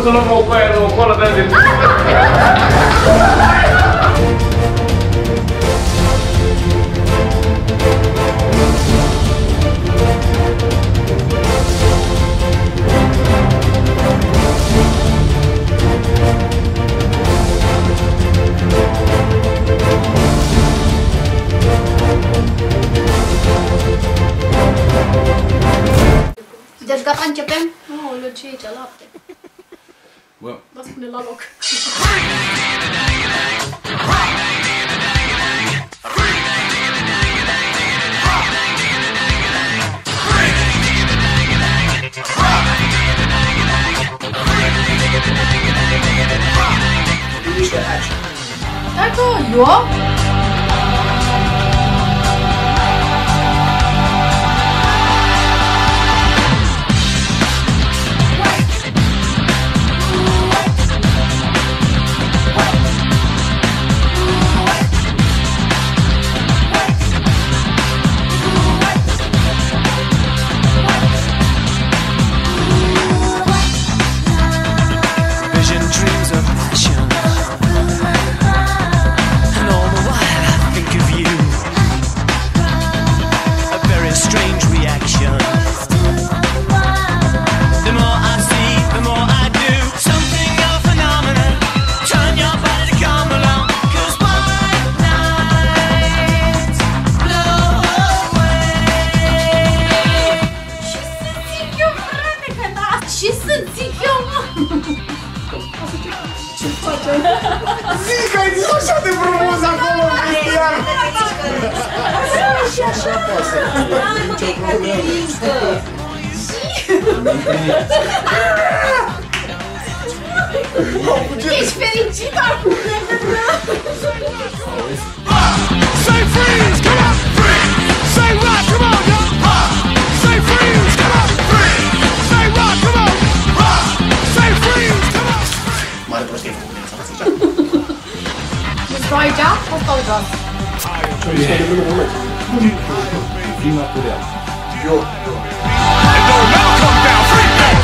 să luăm o coaie la o coală de-aia de... Deci gata, începem? Nu, ce e aici, lapte? Bă. Vă spune la loc. Stai că eu? Zic, ai zis așa de frumos acolo, Cristian! Și așa poate. Nicio problemă. Ești fericit acum! Say freeze, come on! Say rock, come on, yo! Say freeze, come on! Say rock, come on! Say freeze, come on! Mare prostie făcut din asta, ziceam. Nu stau aici? O stau jos. Vin natural. Eu. And don't never come down, free back!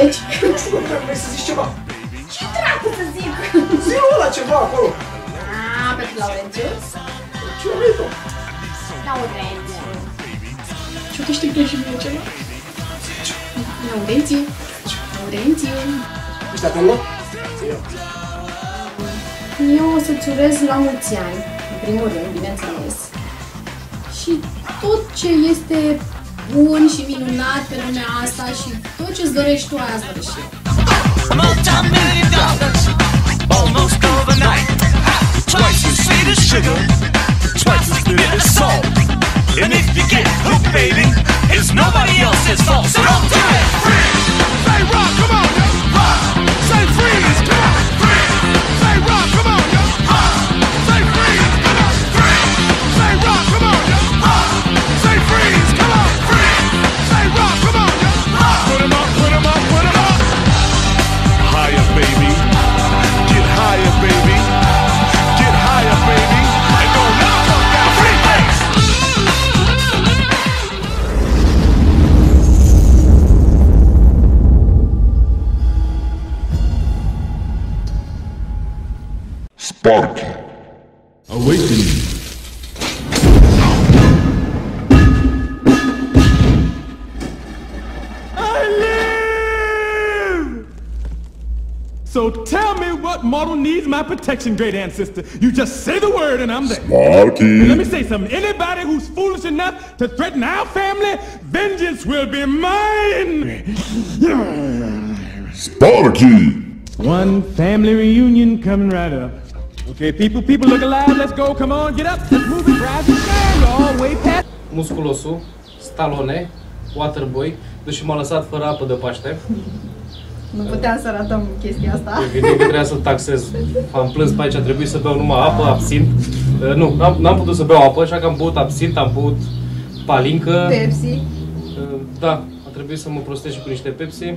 Aici. Nu știu, vrei să zici ceva? Ce dracu să zic? Zi-o ăla ceva acolo. Aaa, pentru Laurențiu? Ce vrei-o? Laurențiu. Ciutește greșit mie ceva? Laurențiu. Laurențiu. Ești acolo? Eu o să-ți urez la mulți ani, în primul rând, bineînțeles. Și tot ce este bun și minunat pe lumea asta și tot ce-ți dorești tu, aia îți dorești și eu. Multi-million dollars, almost overnight. Twice as sweet as sugar, twice as bitter as salt. And if you get hooked, baby, it's nobody else's fault. So don't do it. Freeze, say rock, come on, yo. Say freeze, come on. Say rock, come on, yo. Say freeze, come on. Say rock, come on, yo. Say freeze, come on. Say rock, come on, yo. Put 'em up, put 'em up, put 'em up. Higher, baby. Get higher, baby. Get higher, baby. And don't never come down. Free bass. Sparky. Awakening. So tell me what mortal needs my protection, great ancestor. You just say the word and I'm there. Sparky. And let me say something. Anybody who's foolish enough to threaten our family, vengeance will be mine. Sparky. One family reunion coming right up. Okay, people look alive. Let's go. Come on, get up. Let's move it. Rise and shine. You're all way past. Musculosul, Stallone, Waterboy, deși m-a lăsat fără apă de Paște. Nu puteam să arătăm chestia asta. Evident că trebuia să taxez. Am plâns pe aici, a trebuit să beau numai apă, absint. Nu, n-am putut să beau apă, așa că am băut absint, am băut palincă. Pepsi. Da, a trebuit să mă prostesc și cu niște Pepsi,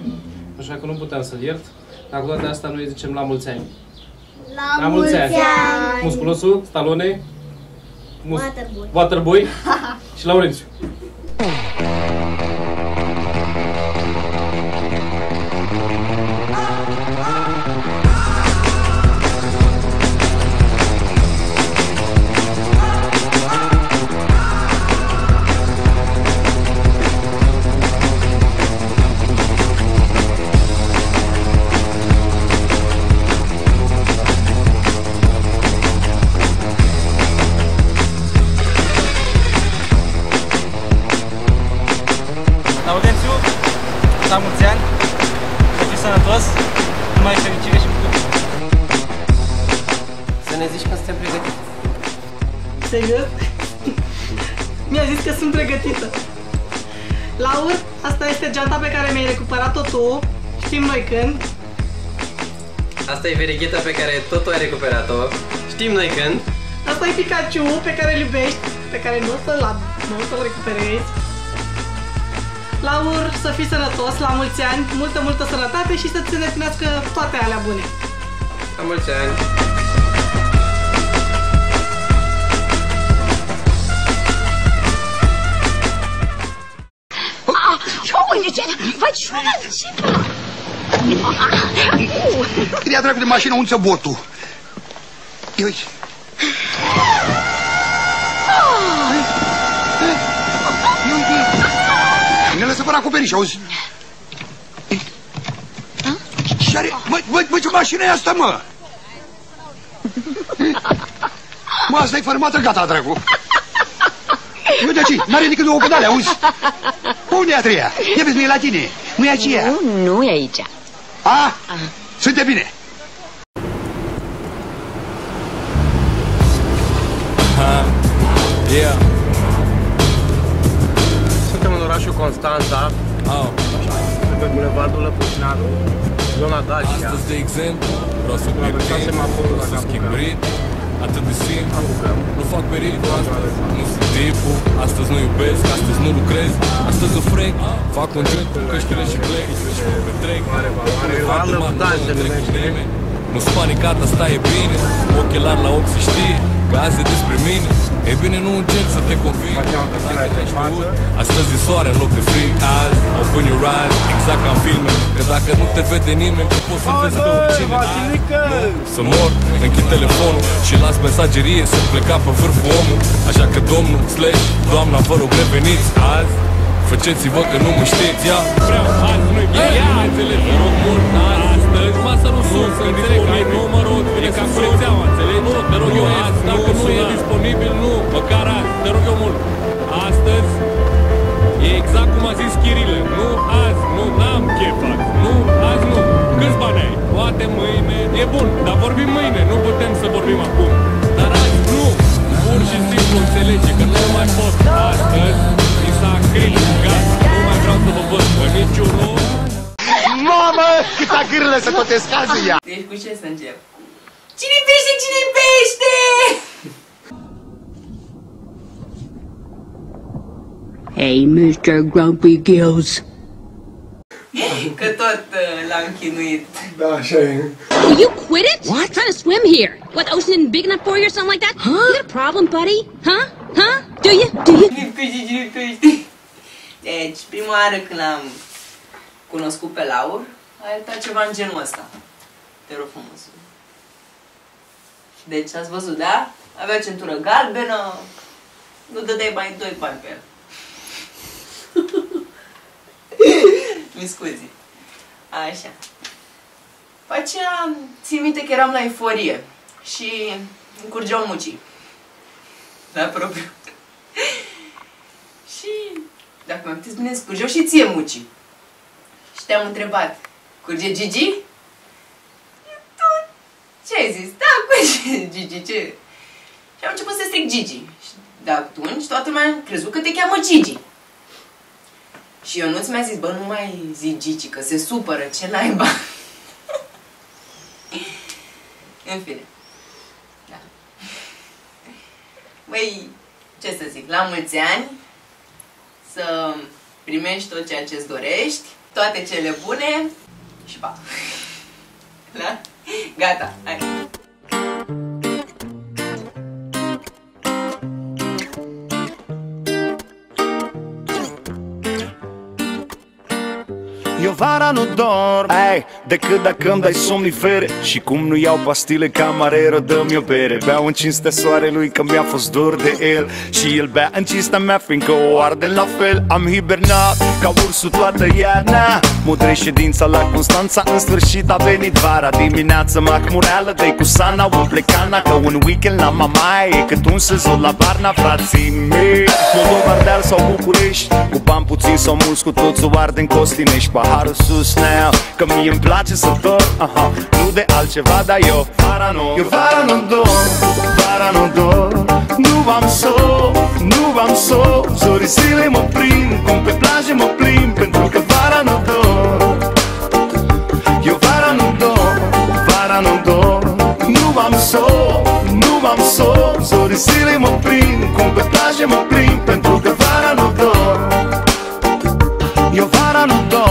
așa că nu puteam să-l iert. Dar cu toate astea noi zicem la mulți ani. La mulți ani! Musculosul, Stallone, Waterboy. Waterboy și Laurențiu. Laurențiu, la mulți ani, să fii sănătos, numai fericire și bucurie. Să ne zici că suntem pregătiți. Serios? Mi-a zis că sunt pregătită. Laur, asta este geanta pe care mi-ai recuperat-o tu. Știm noi când. Asta e veregheta pe care tot tu ai recuperat-o. Știm noi când. Asta e Pikachu pe care îl iubești, pe care nu o să-l recuperezi. Laur, să fii sănătos, la mulți ani, multă sănătate și să-ți îndeplinească toate alea bune. La mulți ani. Ia dracu de mașină, unde-ți botul? Ia uite. Ne lăsă fără acoperiș, auzi? Și are... Bă, ce mașină e asta, mă? Mă, asta e fărâmată, gata, dracu. Uite aici, n-are decât două pedale, auzi? Unde e a treia? Ia vezi, nu e la tine. Nu e aceea. Nu e aici. A? Sunte bine. Yeah. Suntem în orașul Constanța, pe bulevardul Lăpușnaru, zona Dacia. Astăzi, de exemplu, vreau să să schimb ritm, atât de simplu. Nu fac pericol, nu sunt tipul. Astăzi nu iubesc, astăzi nu lucrez. Astăzi o frec, fac un gând cu căștile și plec. Și mă petrec, nu-s panicat, asta e bine. Ochelar la ochi se știe că azi e despre mine. E bine, nu încerc să te conving. Astăzi e soare în loc de frig. Azi, open your eyes, exact ca în filme. Că dacă nu te vede nimeni, tu poți să vezi pe oricine. Să mor, închid telefonul și las mesagerie să pleca pe vârful omul. Așa că domnul, slash, doamna, vă rog reveniți azi. Faceți-vă că nu mă știți. Ia, vreau, azi nu-i ia, înțelegi, vă rog mult, astăzi masă nu sus, că înțeleg că ai numărul, e ca prețeaua, înțelegi? Te rog eu azi, dacă nu e disponibil, nu, măcar azi, te rog eu mult. Astăzi e exact cum a zis Chirile, nu azi, nu, n-am chef azi, nu, azi nu. Câți bani ai? Poate mâine, e bun, dar vorbim mâine, nu putem să vorbim acum. Dar azi nu, pur și simplu înțelege că nu mai pot astăzi. S-a scris, gata, nu mai vreau să vă văd pe niciunul. Mamă, câta gârlă să tot escaze ea! Deci cu ce să încep? Cine-i pește, cine-i pește? Hey, Mr. Grumpy Gills. Că tot l-am chinuit. Da, așa e. Will you quit it? What? I'm trying to swim here. What, the ocean isn't big enough for you or something like that? Huh? You got a problem, buddy? Huh? Huh? Do you? Cine-i pește, cine-i pește? Deci, prima oară când l-am cunoscut pe Laur, a arătat ceva în genul ăsta. Te rog frumos. Deci, ați văzut, da? Avea centură galbenă, nu dădeai mai 2 bani pe el. Mi scuzi. Așa. După aceea, țin minte că eram la euforie și îmi curgeau mucii. La propriu. Și, dacă mi-am amintiți bine, îți curgeau și ție mucii. Și te-am întrebat, curge Gigi? Tu ce ai zis? Da, curge Gigi, ce? Și am început să stric Gigi. Și de atunci toată lumea a crezut că te cheamă Gigi. Și Ionuț mi-a zis, bă, nu mai zi Gigi, că se supără, ce naiba. În fine. Da. Băi, ce să zic, la mulți ani, să primești tot ceea ce-ți dorești, toate cele bune și pa! Da? Gata, hai! Eu vara nu dorm, decât dacă îmi dai somnifere. Și cum nu iau pastile, camarero, dă-mi o bere. Beau în cinstea soarelui că mi-a fost dor de el, și el bea în cinstea mea fiindcă o arde la fel. Am hibernat ca ursul toată iarna, mudrei ședința la Constanța, în sfârșit a venit vara. Dimineața macmureală, dă-i cu sana, umple cana, că un weekend la mamaie e cât un sezon la Varna, frații mei. Moldova, Ardeal sau București, cu bani puțin sau mulți, cu toți o arde în Costinești. Paharul sus now, că mie îmi place să dorm, nu de altceva, dar eu vara nu. Eu vara nu dorm, vara nu dorm, nu am somn, nu am somn. Zorii zile mă prind, cum pe plajă mă plimb, pentru că vara nu dorm. Eu vara nu dorm, vara nu dorm, nu am somn, nu am somn. Zorii zile mă prind, cum pe plajă mă plimb, pentru că vara nu dorm. Eu vara nu dorm,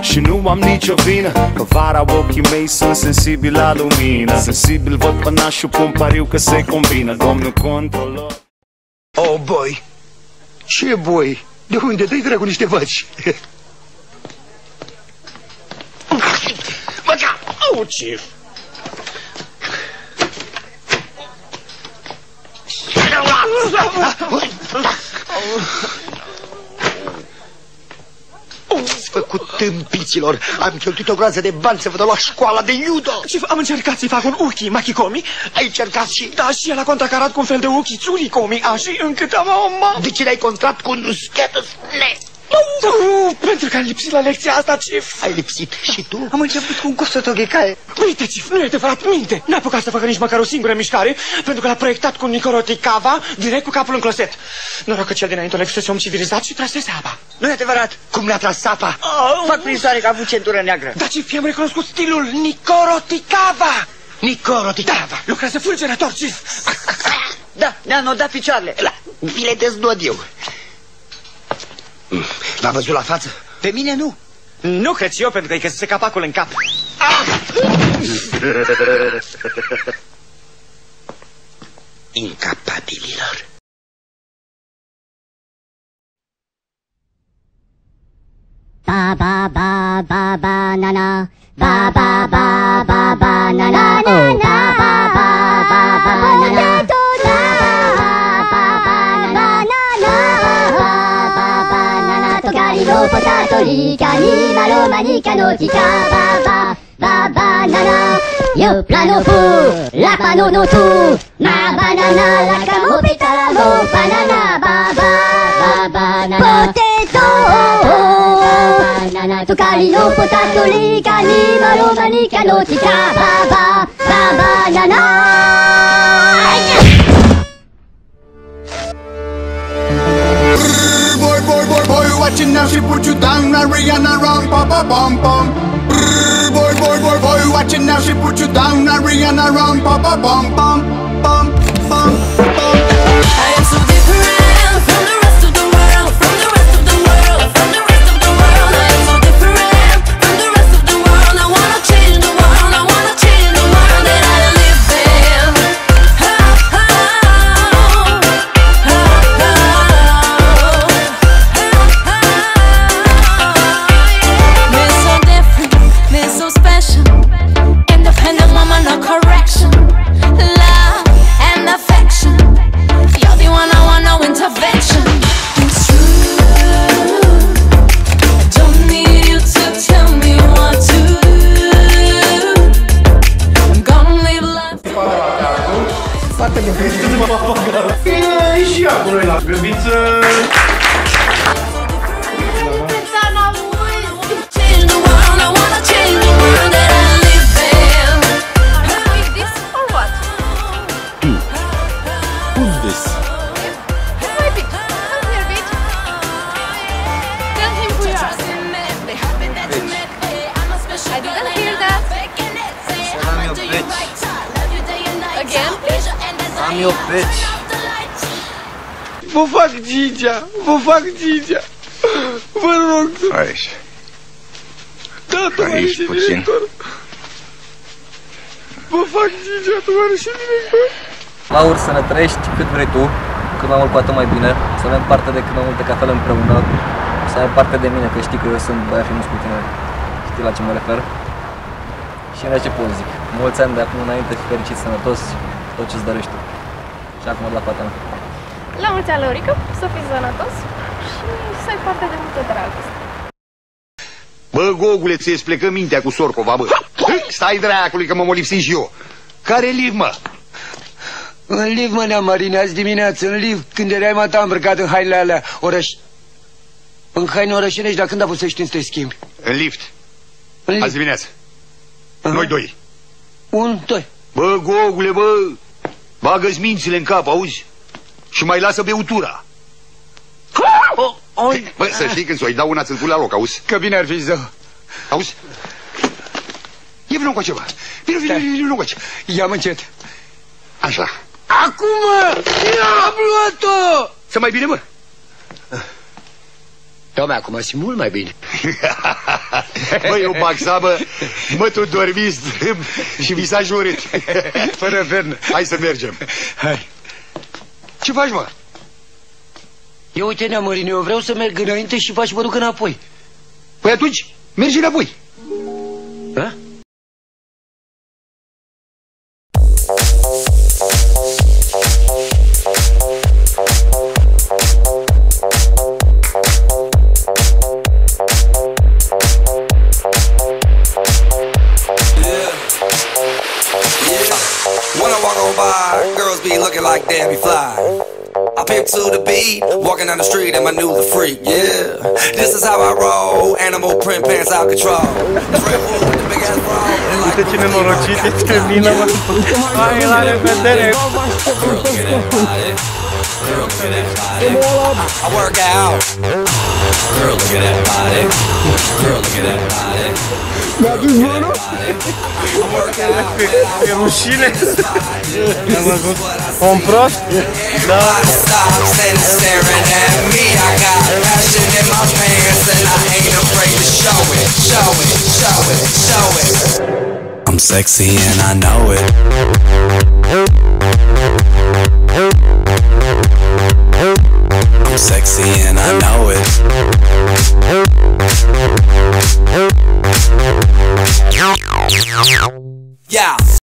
și nu am nicio vină, că vara ochii mei sunt sensibili la lumină. Sensibil văd pănașul, pun pariu că se combină, domnul controlor. Oh, boy! Ce boi? De unde? Dă-i dracu niște vaci! Băga! Au, ce? Făcut tâmpiților, am cheltuit o groază de bani să vă dau la școala de judo. Ce am încercat să-i fac un uchi makikomi. Ai încercat și? Da, și el a contracarat cu un fel de uchi tsurikomi, așa încât am... De ce l-ai contrat cu un schetus ne? Pentru că am lipsit la lecția asta, Cif. Ai lipsit și tu? Am început cu un Kosotogekai. Uite, Cif, nu e adevărat, minte. N-a apucat să facă nici măcar o singură mișcare, pentru că l-a proiectat cu Nikorotikava direct cu capul în closet. Noroc că cel dinainte ăla fusese om civilizat și trasese apa. Nu e adevărat. Cum le-a tras apa? Fac prin soare că a avut centură neagră. Da, Cif, i-am recunoscut stilul Nikorotikava. Nikorotikava. Da, lucrează fulgerator, Cif. Da, ne-a nodat picioarele. Vi le deznod eu. V-a văzut la față? Pe mine nu. Nu cred și eu, pentru că îi căsese capacul în cap. Incapabililor. Ba ba ba ba banana, ba ba ba ba banana, oh ba ba ba ba banana. No potato rica ni malo manica notica ba ba ba banana. Yo plano fu la pano no tu ma banana la camo pitalo banana ba ba ba banana. Potato banana tocali no potato rica ni malo manica notica ba ba ba banana. Boy, watch it now, she put you down, Ariana wrong, pa pa bum bum. Boy, watch it now, she put you down, Ariana wrong, pa pa bum bum bum bum bum. I am so different from the rest of the world, from the rest of the world, from the rest of the world. I am so different from the rest of the world. I wanna change the world, I wanna change the world that I live in. Și acolo la găbiță. I'm your bitch. Vă fac Gigea, vă fac Gigea. Vă rog. Aici. Da, tovarășe director. Vă fac Gigea, tovarășe director. Laur, să ne trăiești cât vrei tu, cât mai mult cu atât mai bine, să avem parte de cât mai multe cafele împreună, să ai parte de mine, că știi că eu sunt băiat frumos cu tine, știi la ce mă refer. Și în ce pot zic, mulți ani de acum înainte, fi fericit, sănătos, tot ce-ți dorești tu. Și acum la fata mea. La mulți ani, Laurică, să fii sănătos și să ai parte de multă dragoste. Bă, Gogule, ți-e plecă mintea cu Sorcova, bă. Stai dracului că mă molipsim și eu. Care liv, mă? În liv, mă, ne-am marinat azi dimineață, în liv, când erai mata îmbrăcat în hainele alea în haine orășenești, dar când a vrut să știi să te schimbi? În lift. Azi dimineață. Noi doi. 1, 2. Bă, Gogule, bă, bagă-ți mințile în cap, auzi? Și mai lasă beutura. Bă, să știi, când s-o-i dau una, ți-l pun la loc, auzi? Că bine ar fi zău. Auzi? Ia vină cu ceva. Vină cu ceva. Ia-mă încet. Așa. Acum, am luat-o! Să mai bine, mă? Da, mă, acum simt mult mai bine. Băi, eu bag seamă, mă, tu dormi strâmb și mi s-a jurit. Fără vernă. Hai să mergem. Hai. Ce faci, mă? Eu, uite, Neamărine, eu vreau să merg înainte și faci mă duc înapoi. Păi atunci, mergi înapoi. Da? When I walk on by, girls be looking like Debbie Fly. I pimp to the beat, walking down the street and my new the freak, yeah. This is how I roll, animal print pants out control. Uite ce nenorocit e termină, mă. Hai, la revedere! I work out. Girl, look at that body. Girl, look at that body. Mi-aduci mână? E rușine. Am văzut om prost? Da. Stop staring at me. I got passion in my pants and I ain't afraid to show it. Show it, show it, show it. I'm sexy and I know it.